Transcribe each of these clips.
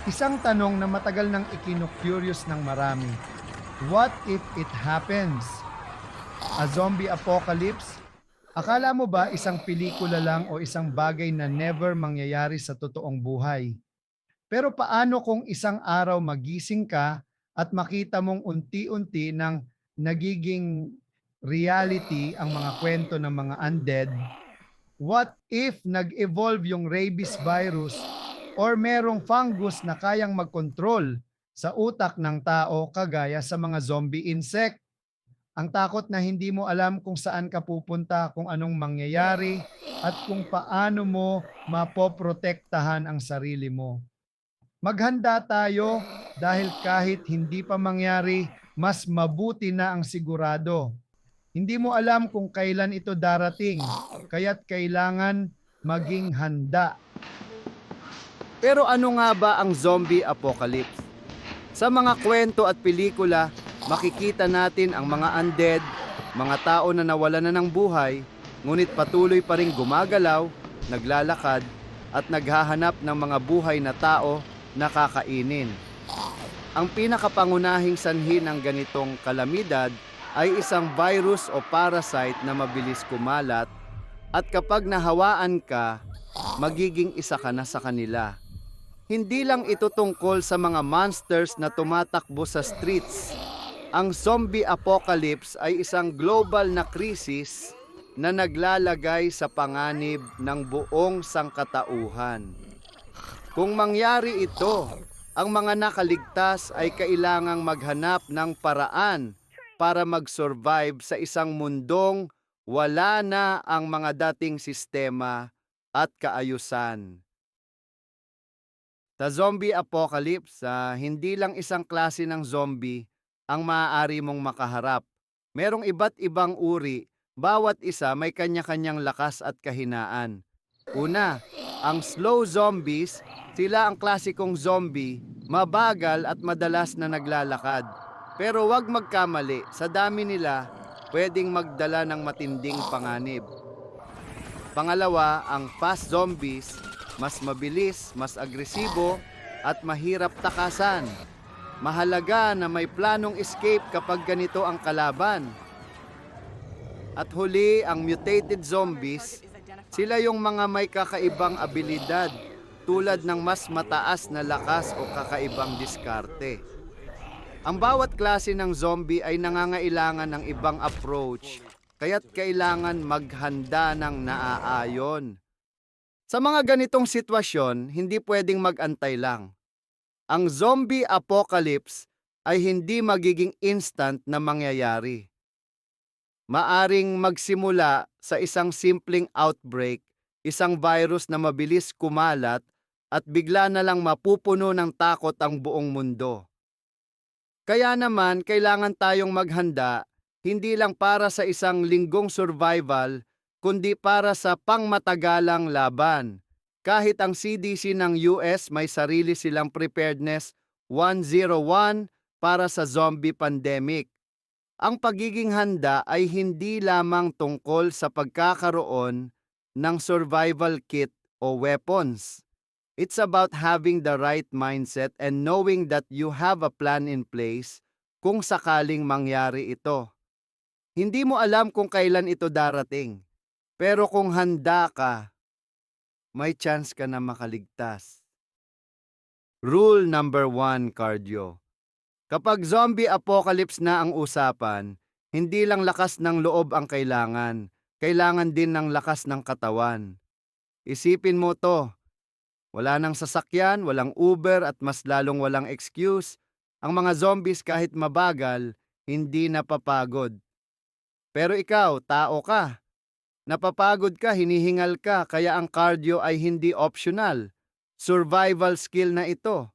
Isang tanong na matagal nang ikinu-curious ng marami. What if it happens? A zombie apocalypse? Akala mo ba isang pelikula lang o isang bagay na never mangyayari sa totoong buhay? Pero paano kung isang araw magising ka at makita mong unti-unti nang nagiging reality ang mga kwento ng mga undead? What if nag-evolve yung rabies virus or merong fungus na kayang magkontrol sa utak ng tao kagaya sa mga zombie insect? Ang takot na hindi mo alam kung saan ka pupunta, kung anong mangyayari, at kung paano mo mapoprotektahan ang sarili mo. Maghanda tayo dahil kahit hindi pa mangyari, mas mabuti na ang sigurado. Hindi mo alam kung kailan ito darating, kaya't kailangan maging handa. Pero ano nga ba ang zombie apocalypse? Sa mga kwento at pelikula, makikita natin ang mga undead, mga tao na nawala na ng buhay, ngunit patuloy pa rin gumagalaw, naglalakad, at naghahanap ng mga buhay na tao na kakainin. Ang pinakapangunahing sanhi ng ganitong kalamidad ay isang virus o parasite na mabilis kumalat at kapag nahawaan ka, magiging isa ka na sa kanila. Hindi lang ito tungkol sa mga monsters na tumatakbo sa streets. Ang zombie apocalypse ay isang global na krisis na naglalagay sa panganib ng buong sangkatauhan. Kung mangyari ito, ang mga nakaligtas ay kailangang maghanap ng paraan para mag-survive sa isang mundong wala na ang mga dating sistema at kaayusan. Sa zombie apocalypse, hindi lang isang klase ng zombie ang maaari mong makaharap. Merong iba't ibang uri, bawat isa may kanya-kanyang lakas at kahinaan. Una, ang slow zombies, sila ang klasikong zombie, mabagal at madalas na naglalakad. Pero huwag magkamali, sa dami nila, pwedeng magdala ng matinding panganib. Pangalawa, ang fast zombies, mas mabilis, mas agresibo, at mahirap takasan. Mahalaga na may planong escape kapag ganito ang kalaban. At huli, ang mutated zombies, sila yung mga may kakaibang abilidad, tulad ng mas mataas na lakas o kakaibang diskarte. Ang bawat klase ng zombie ay nangangailangan ng ibang approach, kaya't kailangan maghanda ng naaayon. Sa mga ganitong sitwasyon, hindi pwedeng mag-antay lang. Ang zombie apocalypse ay hindi magiging instant na mangyayari. Maaring magsimula sa isang simpleng outbreak, isang virus na mabilis kumalat at bigla na lang mapupuno ng takot ang buong mundo. Kaya naman, kailangan tayong maghanda hindi lang para sa isang linggong survival, kundi para sa pangmatagalang laban. Kahit ang CDC ng US may sarili silang preparedness 101 para sa zombie pandemic. Ang pagiging handa ay hindi lamang tungkol sa pagkakaroon ng survival kit o weapons. It's about having the right mindset and knowing that you have a plan in place kung sakaling mangyari ito. Hindi mo alam kung kailan ito darating, pero kung handa ka, may chance ka na makaligtas. Rule number 1, cardio. Kapag zombie apocalypse na ang usapan, hindi lang lakas ng loob ang kailangan, kailangan din ng lakas ng katawan. Isipin mo to, wala nang sasakyan, walang Uber at mas lalong walang excuse. Ang mga zombies kahit mabagal, hindi napapagod. Pero ikaw, tao ka. Napapagod ka, hinihingal ka, kaya ang cardio ay hindi optional. Survival skill na ito.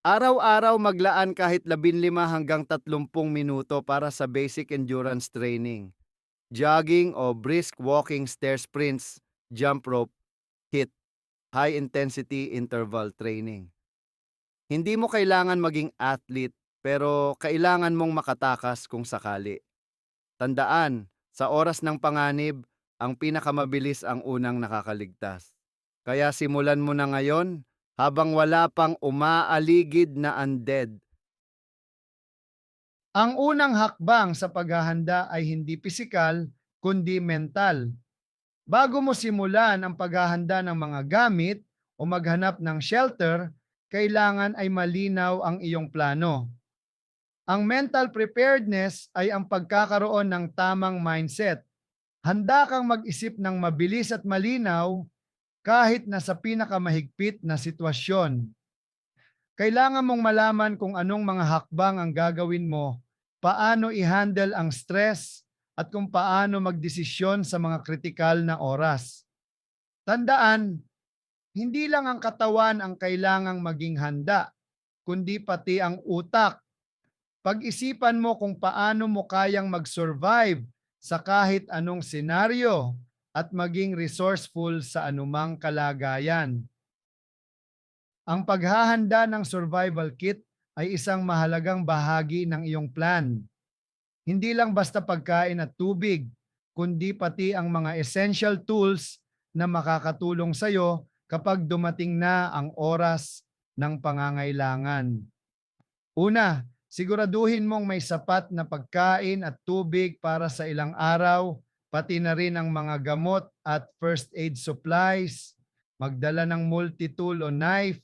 Araw-araw maglaan kahit 15 hanggang 30 minuto para sa basic endurance training. Jogging o brisk walking, stair sprints, jump rope, HIIT, high intensity interval training. Hindi mo kailangan maging athlete, pero kailangan mong makatakas kung sakali. Tandaan, sa oras ng panganib, ang pinakamabilis ang unang nakakaligtas. Kaya simulan mo na ngayon, habang wala pang umaaligid na undead. Ang unang hakbang sa paghahanda ay hindi pisikal, kundi mental. Bago mo simulan ang paghahanda ng mga gamit o maghanap ng shelter, kailangan ay malinaw ang iyong plano. Ang mental preparedness ay ang pagkakaroon ng tamang mindset. Handa kang mag-isip ng mabilis at malinaw kahit nasa pinakamahigpit na sitwasyon. Kailangan mong malaman kung anong mga hakbang ang gagawin mo, paano i-handle ang stress, at kung paano magdesisyon sa mga kritikal na oras. Tandaan, hindi lang ang katawan ang kailangang maging handa, kundi pati ang utak. Pag-isipan mo kung paano mo kayang mag-survive sa kahit anong senaryo at maging resourceful sa anumang kalagayan. Ang paghahanda ng survival kit ay isang mahalagang bahagi ng iyong plan. Hindi lang basta pagkain at tubig, kundi pati ang mga essential tools na makakatulong sa iyo kapag dumating na ang oras ng pangangailangan. Una, siguraduhin mong may sapat na pagkain at tubig para sa ilang araw, pati na rin ang mga gamot at first aid supplies, magdala ng multi-tool o knife,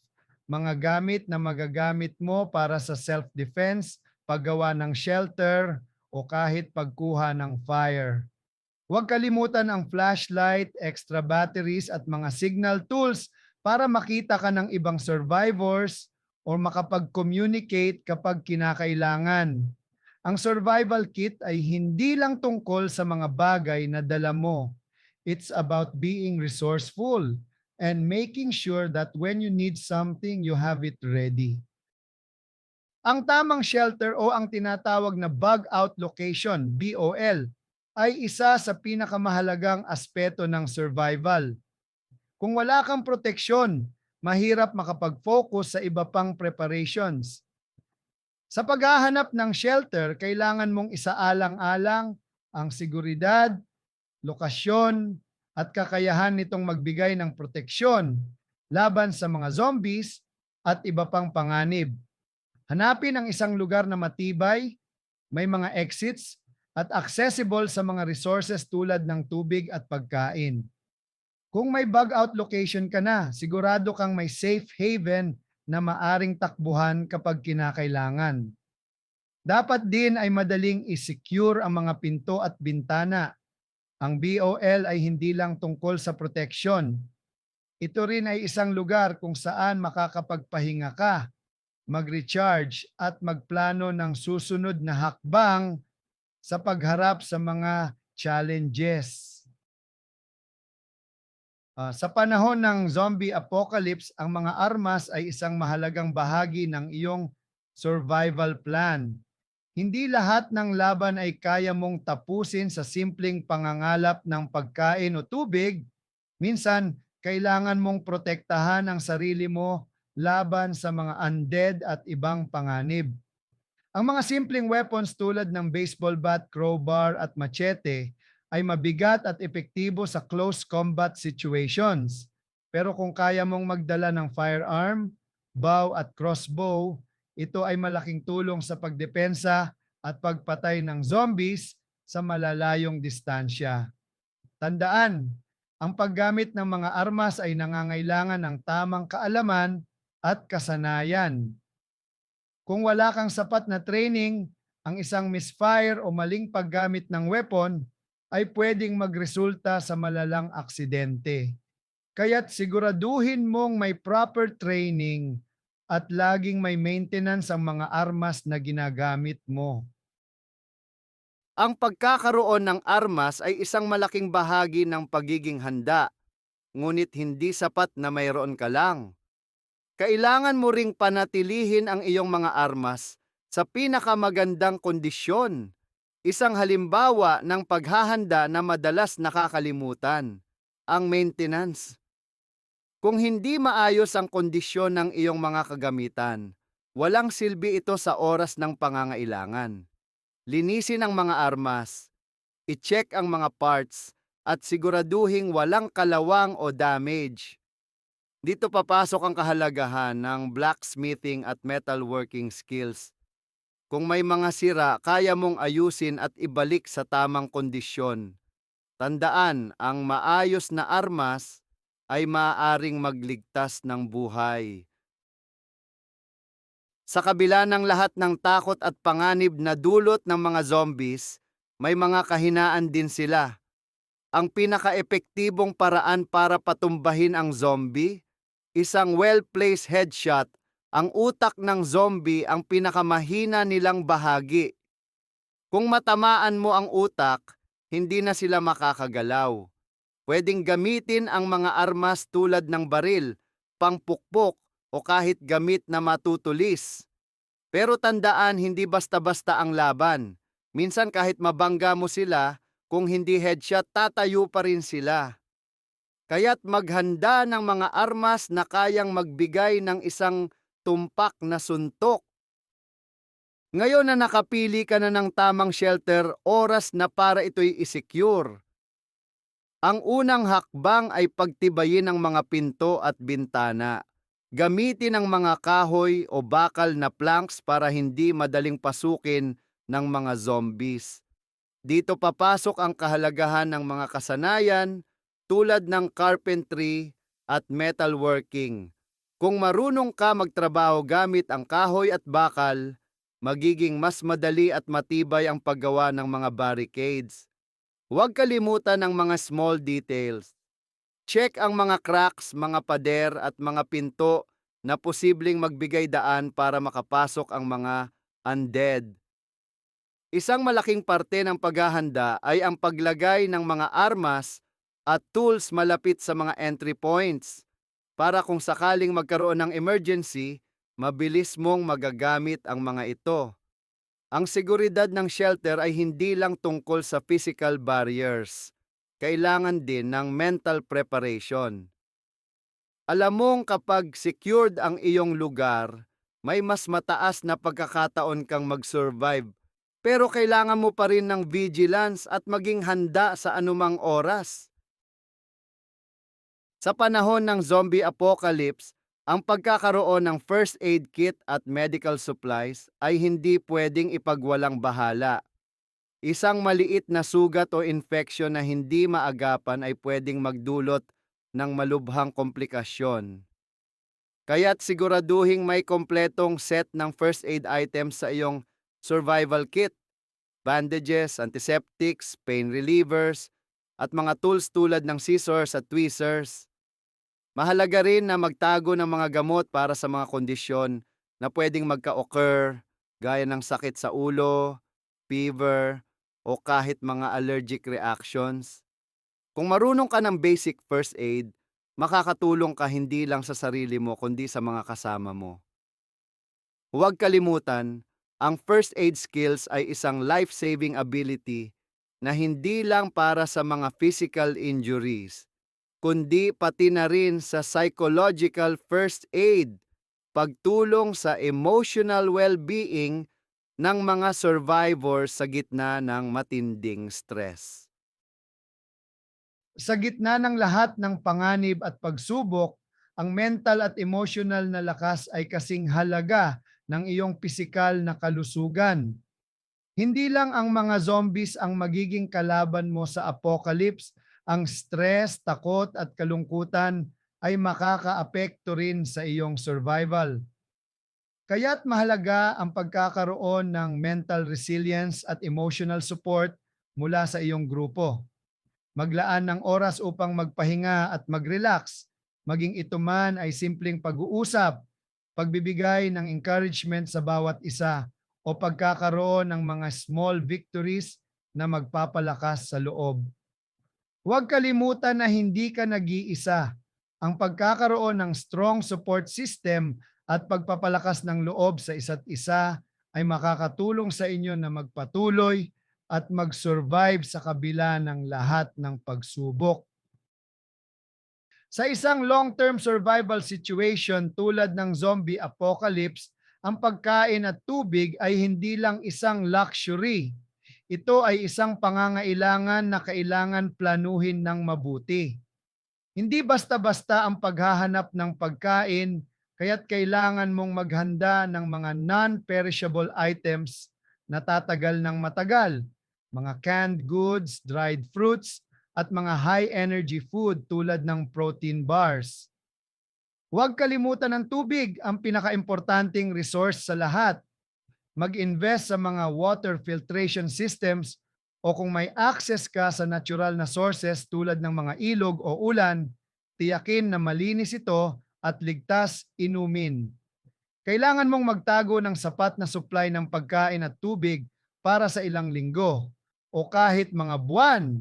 mga gamit na magagamit mo para sa self-defense, paggawa ng shelter, o kahit pagkuha ng fire. Huwag kalimutan ang flashlight, extra batteries at mga signal tools para makita ka ng ibang survivors o makapag-communicate kapag kinakailangan. Ang survival kit ay hindi lang tungkol sa mga bagay na dala mo. It's about being resourceful and making sure that when you need something, you have it ready. Ang tamang shelter o ang tinatawag na bug out location, BOL, ay isa sa pinakamahalagang aspeto ng survival. Kung wala kang proteksyon, mahirap makapag-focus sa iba pang preparations. Sa paghahanap ng shelter, kailangan mong isaalang-alang ang seguridad, lokasyon, at kakayahan nitong magbigay ng proteksyon laban sa mga zombies at iba pang panganib. Hanapin ang isang lugar na matibay, may mga exits, at accessible sa mga resources tulad ng tubig at pagkain. Kung may bug out location ka na, sigurado kang may safe haven na maaring takbuhan kapag kinakailangan. Dapat din ay madaling i-secure ang mga pinto at bintana. Ang BOL ay hindi lang tungkol sa protection. Ito rin ay isang lugar kung saan makakapagpahinga ka, mag-recharge at magplano ng susunod na hakbang sa pagharap sa mga challenges. Sa panahon ng zombie apocalypse, ang mga armas ay isang mahalagang bahagi ng iyong survival plan. Hindi lahat ng laban ay kaya mong tapusin sa simpleng pangangalap ng pagkain o tubig. Minsan, kailangan mong protektahan ang sarili mo laban sa mga undead at ibang panganib. Ang mga simpleng weapons tulad ng baseball bat, crowbar at machete ay mabigat at epektibo sa close combat situations. Pero kung kaya mong magdala ng firearm, bow at crossbow, ito ay malaking tulong sa pagdepensa at pagpatay ng zombies sa malalayong distansya. Tandaan, ang paggamit ng mga armas ay nangangailangan ng tamang kaalaman at kasanayan. Kung wala kang sapat na training, ang isang misfire o maling paggamit ng weapon ay pwedeng magresulta sa malalang aksidente. Kaya't siguraduhin mong may proper training at laging may maintenance ang mga armas na ginagamit mo. Ang pagkakaroon ng armas ay isang malaking bahagi ng pagiging handa, ngunit hindi sapat na mayroon ka lang. Kailangan mo ring panatilihin ang iyong mga armas sa pinakamagandang kondisyon. Isang halimbawa ng paghahanda na madalas nakakalimutan, ang maintenance. Kung hindi maayos ang kondisyon ng iyong mga kagamitan, walang silbi ito sa oras ng pangangailangan. Linisin ang mga armas, i-check ang mga parts, at siguraduhing walang kalawang o damage. Dito papasok ang kahalagahan ng blacksmithing at metalworking skills. Kung may mga sira, kaya mong ayusin at ibalik sa tamang kondisyon. Tandaan, ang maayos na armas ay maaaring magligtas ng buhay. Sa kabila ng lahat ng takot at panganib na dulot ng mga zombies, may mga kahinaan din sila. Ang pinaka-epektibong paraan para patumbahin ang zombie, isang well-placed headshot. Ang utak ng zombie ang pinakamahina nilang bahagi. Kung matamaan mo ang utak, hindi na sila makakagalaw. Pwedeng gamitin ang mga armas tulad ng baril, pangpukpok o kahit gamit na matutulis. Pero tandaan, hindi basta-basta ang laban. Minsan kahit mabangga mo sila, kung hindi headshot, tatayo pa rin sila. Kaya't maghanda ng mga armas na kayang magbigay ng isang tumpak na suntok. Ngayon na nakapili ka na ng tamang shelter, oras na para ito'y isecure. Ang unang hakbang ay pagtibayin ang mga pinto at bintana. Gamitin ang mga kahoy o bakal na planks para hindi madaling pasukin ng mga zombies. Dito papasok ang kahalagahan ng mga kasanayan tulad ng carpentry at metalworking. Kung marunong ka magtrabaho gamit ang kahoy at bakal, magiging mas madali at matibay ang paggawa ng mga barricades. Huwag kalimutan ang mga small details. Check ang mga cracks, mga pader at mga pinto na posibleng magbigay daan para makapasok ang mga undead. Isang malaking parte ng paghahanda ay ang paglagay ng mga armas at tools malapit sa mga entry points para kung sakaling magkaroon ng emergency, mabilis mong magagamit ang mga ito. Ang seguridad ng shelter ay hindi lang tungkol sa physical barriers. Kailangan din ng mental preparation. Alam mong kapag secured ang iyong lugar, may mas mataas na pagkakataon kang mag-survive. Pero kailangan mo pa rin ng vigilance at maging handa sa anumang oras. Sa panahon ng zombie apocalypse, ang pagkakaroon ng first aid kit at medical supplies ay hindi pwedeng ipagwalang bahala. Isang maliit na sugat o infeksyon na hindi maagapan ay pwedeng magdulot ng malubhang komplikasyon. Kaya't siguraduhing may kompletong set ng first aid items sa iyong survival kit, bandages, antiseptics, pain relievers, at mga tools tulad ng scissors at tweezers. Mahalaga rin na magtago ng mga gamot para sa mga kondisyon na pwedeng magka-occur, gaya ng sakit sa ulo, fever, o kahit mga allergic reactions. Kung marunong ka ng basic first aid, makakatulong ka hindi lang sa sarili mo kundi sa mga kasama mo. Huwag kalimutan, ang first aid skills ay isang life-saving ability na hindi lang para sa mga physical injuries, kundi pati na rin sa psychological first aid, pagtulong sa emotional well-being ng mga survivors sa gitna ng matinding stress. Sa gitna ng lahat ng panganib at pagsubok, ang mental at emotional na lakas ay kasing halaga ng iyong pisikal na kalusugan. Hindi lang ang mga zombies ang magiging kalaban mo sa apocalypse, ang stress, takot at kalungkutan ay makakaapekto rin sa iyong survival. Kaya't mahalaga ang pagkakaroon ng mental resilience at emotional support mula sa iyong grupo. Maglaan ng oras upang magpahinga at mag-relax, maging ito man ay simpleng pag-uusap, pagbibigay ng encouragement sa bawat isa, o pagkakaroon ng mga small victories na magpapalakas sa loob. Huwag kalimutan na hindi ka nag-iisa. Ang pagkakaroon ng strong support system at pagpapalakas ng loob sa isa't isa ay makakatulong sa inyo na magpatuloy at mag-survive sa kabila ng lahat ng pagsubok. Sa isang long-term survival situation tulad ng zombie apocalypse, ang pagkain at tubig ay hindi lang isang luxury. Ito ay isang pangangailangan na kailangan planuhin ng mabuti. Hindi basta-basta ang paghahanap ng pagkain, kaya't kailangan mong maghanda ng mga non-perishable items na tatagal ng matagal, mga canned goods, dried fruits, at mga high-energy food tulad ng protein bars. Huwag kalimutan ng tubig, ang pinakaimportanteng resource sa lahat. Mag-invest sa mga water filtration systems o kung may access ka sa natural na sources tulad ng mga ilog o ulan, tiyakin na malinis ito at ligtas inumin. Kailangan mong magtago ng sapat na supply ng pagkain at tubig para sa ilang linggo o kahit mga buwan.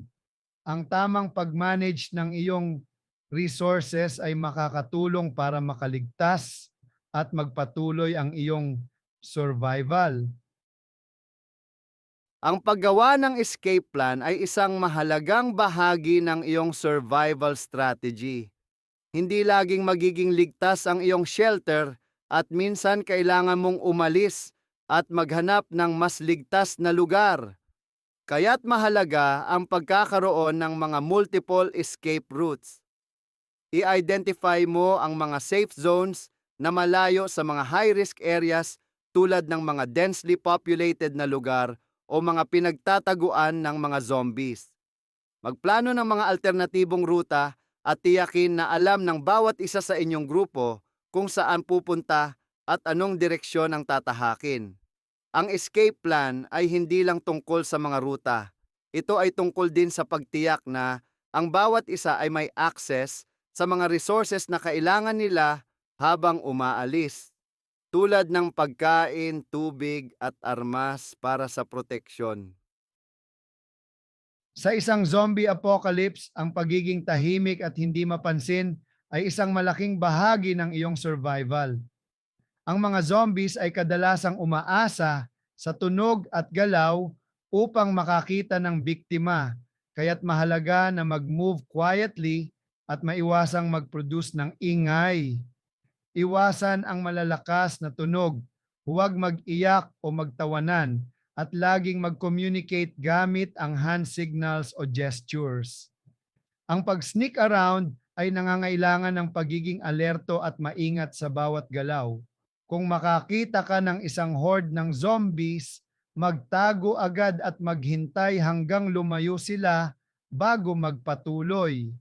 Ang tamang pag-manage ng iyong resources ay makakatulong para makaligtas at magpatuloy ang iyong survival. Ang paggawa ng escape plan ay isang mahalagang bahagi ng iyong survival strategy. Hindi laging magiging ligtas ang iyong shelter at minsan kailangan mong umalis at maghanap ng mas ligtas na lugar. Kaya't mahalaga ang pagkakaroon ng mga multiple escape routes. I-identify mo ang mga safe zones na malayo sa mga high-risk areas tulad ng mga densely populated na lugar o mga pinagtataguan ng mga zombies. Magplano ng mga alternatibong ruta at tiyakin na alam ng bawat isa sa inyong grupo kung saan pupunta at anong direksyon ang tatahakin. Ang escape plan ay hindi lang tungkol sa mga ruta. Ito ay tungkol din sa pagtiyak na ang bawat isa ay may access sa mga resources na kailangan nila habang umaalis, tulad ng pagkain, tubig at armas para sa proteksyon. Sa isang zombie apocalypse, ang pagiging tahimik at hindi mapansin ay isang malaking bahagi ng iyong survival. Ang mga zombies ay kadalasang umaasa sa tunog at galaw upang makakita ng biktima, kaya't mahalaga na mag-move quietly at maiwasang mag-produce ng ingay. Iwasan ang malalakas na tunog, huwag mag-iyak o magtawanan, at laging mag-communicate gamit ang hand signals o gestures. Ang pag-sneak around ay nangangailangan ng pagiging alerto at maingat sa bawat galaw. Kung makakita ka ng isang horde ng zombies, magtago agad at maghintay hanggang lumayo sila bago magpatuloy.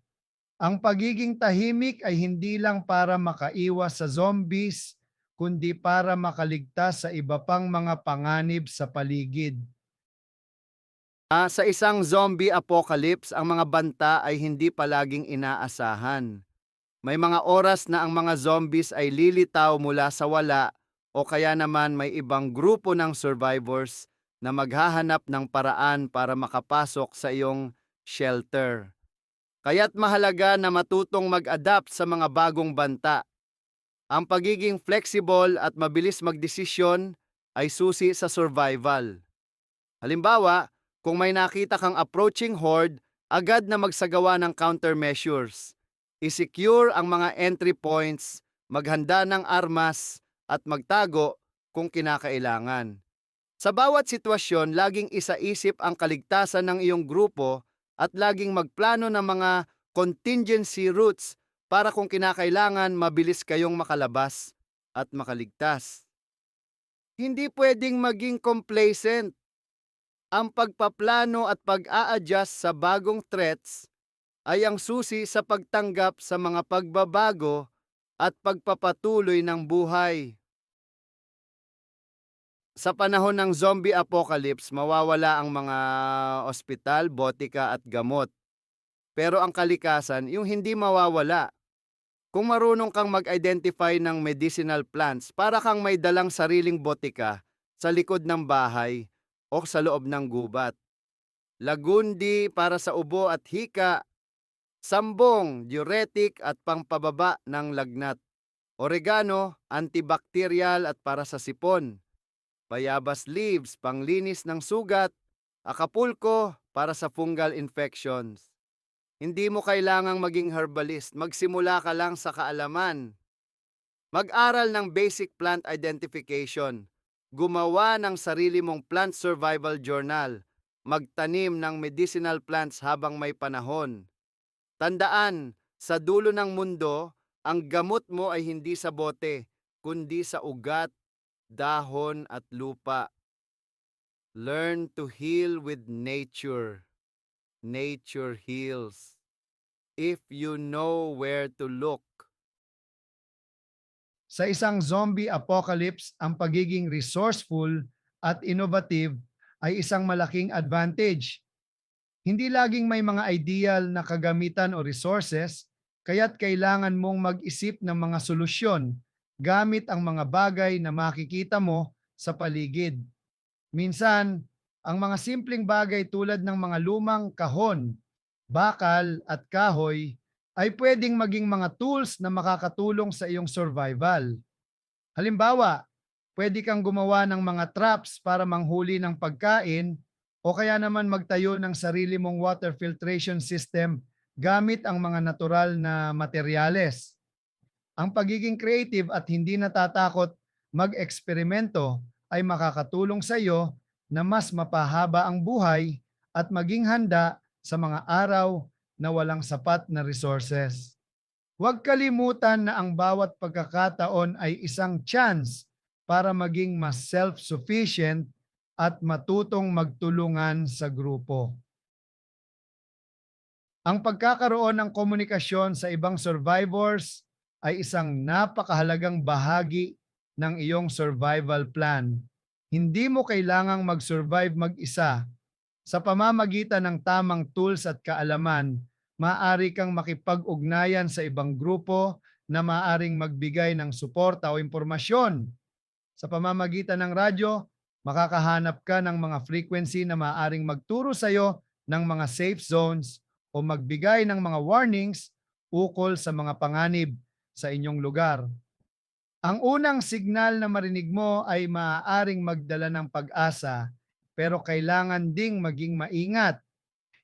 Ang pagiging tahimik ay hindi lang para makaiwas sa zombies, kundi para makaligtas sa iba pang mga panganib sa paligid. Sa isang zombie apocalypse, ang mga banta ay hindi palaging inaasahan. May mga oras na ang mga zombies ay lilitaw mula sa wala o kaya naman may ibang grupo ng survivors na maghahanap ng paraan para makapasok sa iyong shelter. Kaya't mahalaga na matutong mag-adapt sa mga bagong banta. Ang pagiging flexible at mabilis magdesisyon ay susi sa survival. Halimbawa, kung may nakita kang approaching horde, agad na magsagawa ng countermeasures. I-secure ang mga entry points, maghanda ng armas, at magtago kung kinakailangan. Sa bawat sitwasyon, laging isaisip ang kaligtasan ng iyong grupo at laging magplano ng mga contingency routes para kung kinakailangan mabilis kayong makalabas at makaligtas. Hindi pwedeng maging complacent. Ang pagpaplano at pag-a-adjust sa bagong threats ay ang susi sa pagtanggap sa mga pagbabago at pagpapatuloy ng buhay. Sa panahon ng zombie apocalypse, mawawala ang mga ospital, botika at gamot. Pero ang kalikasan, yung hindi mawawala. Kung marunong kang mag-identify ng medicinal plants, para kang may dalang sariling botika sa likod ng bahay o sa loob ng gubat. Lagundi para sa ubo at hika, sambong, diuretic at pangpababa ng lagnat. Oregano, antibacterial at para sa sipon. Bayabas leaves, panglinis ng sugat. Acapulco, para sa fungal infections. Hindi mo kailangang maging herbalist, magsimula ka lang sa kaalaman. Mag-aral ng basic plant identification. Gumawa ng sarili mong plant survival journal. Magtanim ng medicinal plants habang may panahon. Tandaan, Sa dulo ng mundo, ang gamot mo ay hindi sa bote, kundi sa ugat, dahon at lupa. Learn to heal with nature. Nature heals. If you know where to look. Sa isang zombie apocalypse, ang pagiging resourceful at innovative ay isang malaking advantage. Hindi laging may mga ideal na kagamitan o resources, kaya't kailangan mong mag-isip ng mga solusyon gamit ang mga bagay na makikita mo sa paligid. Minsan, ang mga simpleng bagay tulad ng mga lumang kahon, bakal at kahoy ay pwedeng maging mga tools na makakatulong sa iyong survival. Halimbawa, pwede kang gumawa ng mga traps para manghuli ng pagkain o kaya naman magtayo ng sarili mong water filtration system gamit ang mga natural na materyales. Ang pagiging creative at hindi natatakot mag-eksperimento ay makakatulong sa iyo na mas mapahaba ang buhay at maging handa sa mga araw na walang sapat na resources. Huwag kalimutan na ang bawat pagkakataon ay isang chance para maging mas self-sufficient at matutong magtulungan sa grupo. Ang pagkakaroon ng komunikasyon sa ibang survivors ay isang napakahalagang bahagi ng iyong survival plan. Hindi mo kailangang mag-survive mag-isa. Sa pamamagitan ng tamang tools at kaalaman, maaari kang makipag-ugnayan sa ibang grupo na maaring magbigay ng suporta o impormasyon. Sa pamamagitan ng radyo, makakahanap ka ng mga frequency na maaring magturo sa iyo ng mga safe zones o magbigay ng mga warnings ukol sa mga panganib sa inyong lugar. Ang unang signal na marinig mo ay maaaring magdala ng pag-asa, pero kailangan ding maging maingat.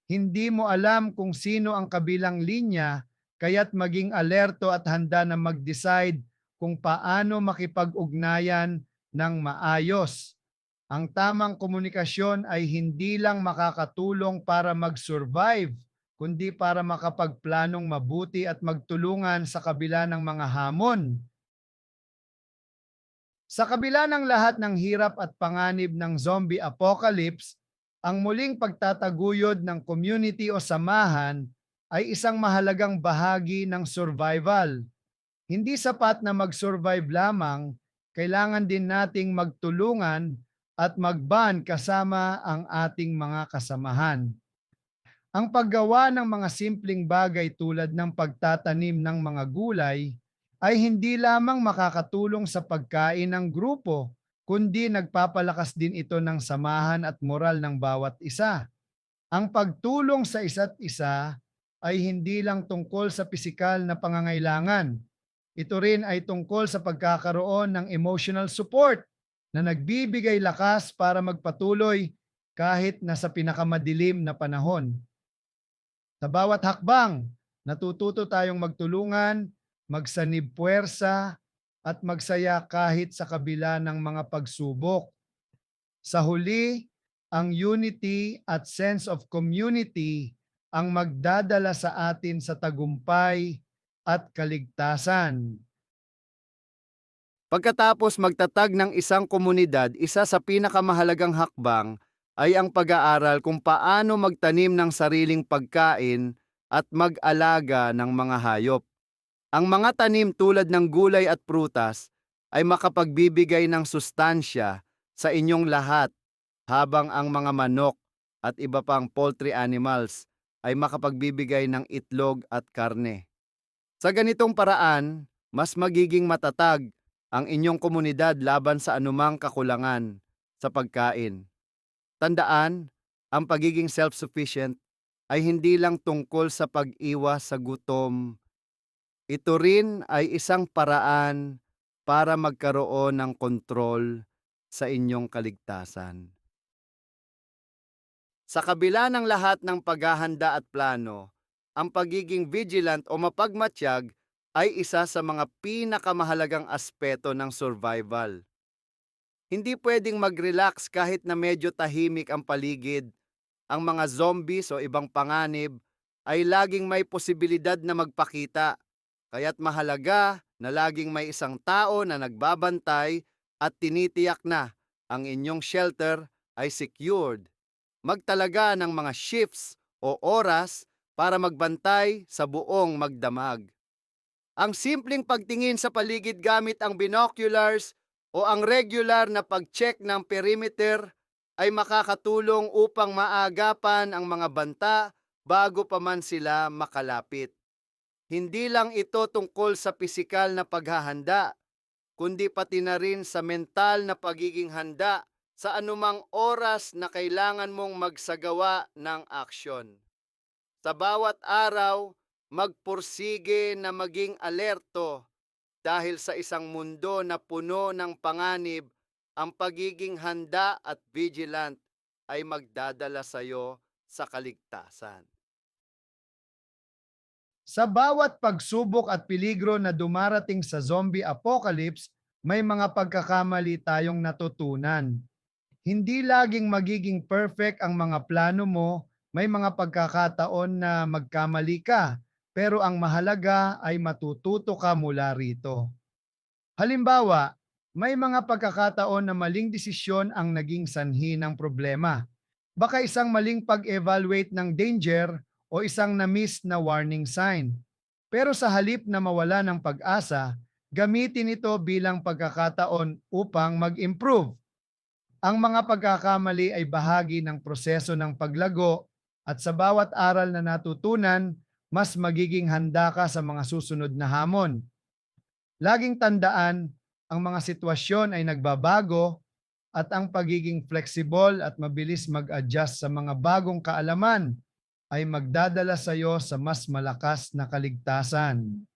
Hindi mo alam kung sino ang kabilang linya, kaya't maging alerto at handa na mag-decide kung paano makipag-ugnayan ng maayos. Ang tamang komunikasyon ay hindi lang makakatulong para mag-survive, kundi para makapagplanong mabuti at magtulungan sa kabila ng mga hamon. Sa kabila ng lahat ng hirap at panganib ng zombie apocalypse, ang muling pagtataguyod ng community o samahan ay isang mahalagang bahagi ng survival. Hindi sapat na mag-survive lamang, kailangan din nating magtulungan at mag-bond kasama ang ating mga kasamahan. Ang paggawa ng mga simpleng bagay tulad ng pagtatanim ng mga gulay ay hindi lamang makakatulong sa pagkain ng grupo, kundi nagpapalakas din ito ng samahan at moral ng bawat isa. Ang pagtulong sa isa't isa ay hindi lang tungkol sa pisikal na pangangailangan. Ito rin ay tungkol sa pagkakaroon ng emotional support na nagbibigay lakas para magpatuloy kahit nasa pinakamadilim na panahon. Sa bawat hakbang, natututo tayong magtulungan, magsanib puwersa, at magsaya kahit sa kabila ng mga pagsubok. Sa huli, ang unity at sense of community ang magdadala sa atin sa tagumpay at kaligtasan. Pagkatapos magtatag ng isang komunidad, isa sa pinakamahalagang hakbang ay ang pag-aaral kung paano magtanim ng sariling pagkain at mag-alaga ng mga hayop. Ang mga tanim tulad ng gulay at prutas ay makapagbibigay ng sustansya sa inyong lahat, habang ang mga manok at iba pang poultry animals ay makapagbibigay ng itlog at karne. Sa ganitong paraan, mas magiging matatag ang inyong komunidad laban sa anumang kakulangan sa pagkain. Tandaan, ang pagiging self-sufficient ay hindi lang tungkol sa pag-iwas sa gutom. Ito rin ay isang paraan para magkaroon ng kontrol sa inyong kaligtasan. Sa kabila ng lahat ng paghahanda at plano, ang pagiging vigilant o mapagmatyag ay isa sa mga pinakamahalagang aspeto ng survival. Hindi pwedeng mag-relax kahit na medyo tahimik ang paligid. Ang mga zombies o ibang panganib ay laging may posibilidad na magpakita. Kaya't mahalaga na laging may isang tao na nagbabantay at tinitiyak na ang inyong shelter ay secured. Magtalaga ng mga shifts o oras para magbantay sa buong magdamag. Ang simpleng pagtingin sa paligid gamit ang binoculars o ang regular na pag-check ng perimeter ay makakatulong upang maagapan ang mga banta bago pa man sila makalapit. Hindi lang ito tungkol sa pisikal na paghahanda, kundi pati na rin sa mental na pagiging handa sa anumang oras na kailangan mong magsagawa ng aksyon. Sa bawat araw, magpursige na maging alerto dahil sa isang mundo na puno ng panganib, ang pagiging handa at vigilant ay magdadala sa iyo sa kaligtasan. Sa bawat pagsubok at peligro na dumarating sa zombie apocalypse, may mga pagkakamali tayong natutunan. Hindi laging magiging perfect ang mga plano mo, may mga pagkakataon na magkamali ka, pero ang mahalaga ay matututo ka mula rito. Halimbawa, may mga pagkakataon na maling desisyon ang naging sanhi ng problema. Baka isang maling pag-evaluate ng danger o isang na-miss na warning sign. Pero sa halip na mawala ng pag-asa, gamitin ito bilang pagkakataon upang mag-improve. Ang mga pagkakamali ay bahagi ng proseso ng paglago at sa bawat aral na natutunan, mas magiging handa ka sa mga susunod na hamon. Laging tandaan, ang mga sitwasyon ay nagbabago at ang pagiging flexible at mabilis mag-adjust sa mga bagong kaalaman ay magdadala sa iyo sa mas malakas na kaligtasan.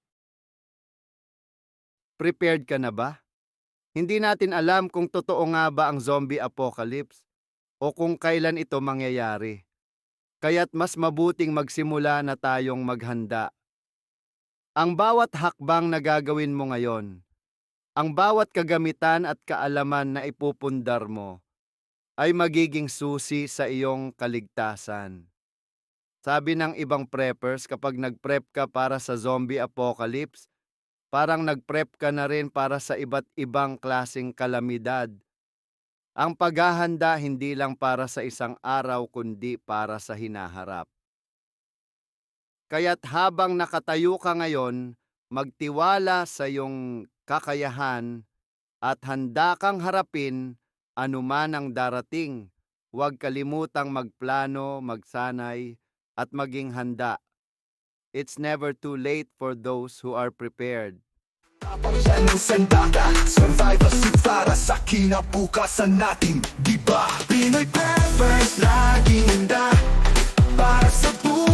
Prepared ka na ba? Hindi natin alam kung totoo nga ba ang zombie apocalypse o kung kailan ito mangyayari. Kaya't mas mabuting magsimula na tayong maghanda. Ang bawat hakbang na gagawin mo ngayon, ang bawat kagamitan at kaalaman na ipupundar mo, ay magiging susi sa iyong kaligtasan. Sabi ng ibang preppers, kapag nag-prep ka para sa zombie apocalypse, parang nag-prep ka na rin para sa iba't ibang klaseng kalamidad. Ang paghahanda hindi lang para sa isang araw kundi para sa hinaharap. Kaya't habang nakatayo ka ngayon, magtiwala sa iyong kakayahan at handa kang harapin anuman ang darating. Huwag kalimutang magplano, magsanay, at maging handa. It's never too late for those who are prepared. Tapang yan ang sandata, survival suit para sa kinabukasan natin, diba? Pinoy Peppers, laging handa para sa buhay.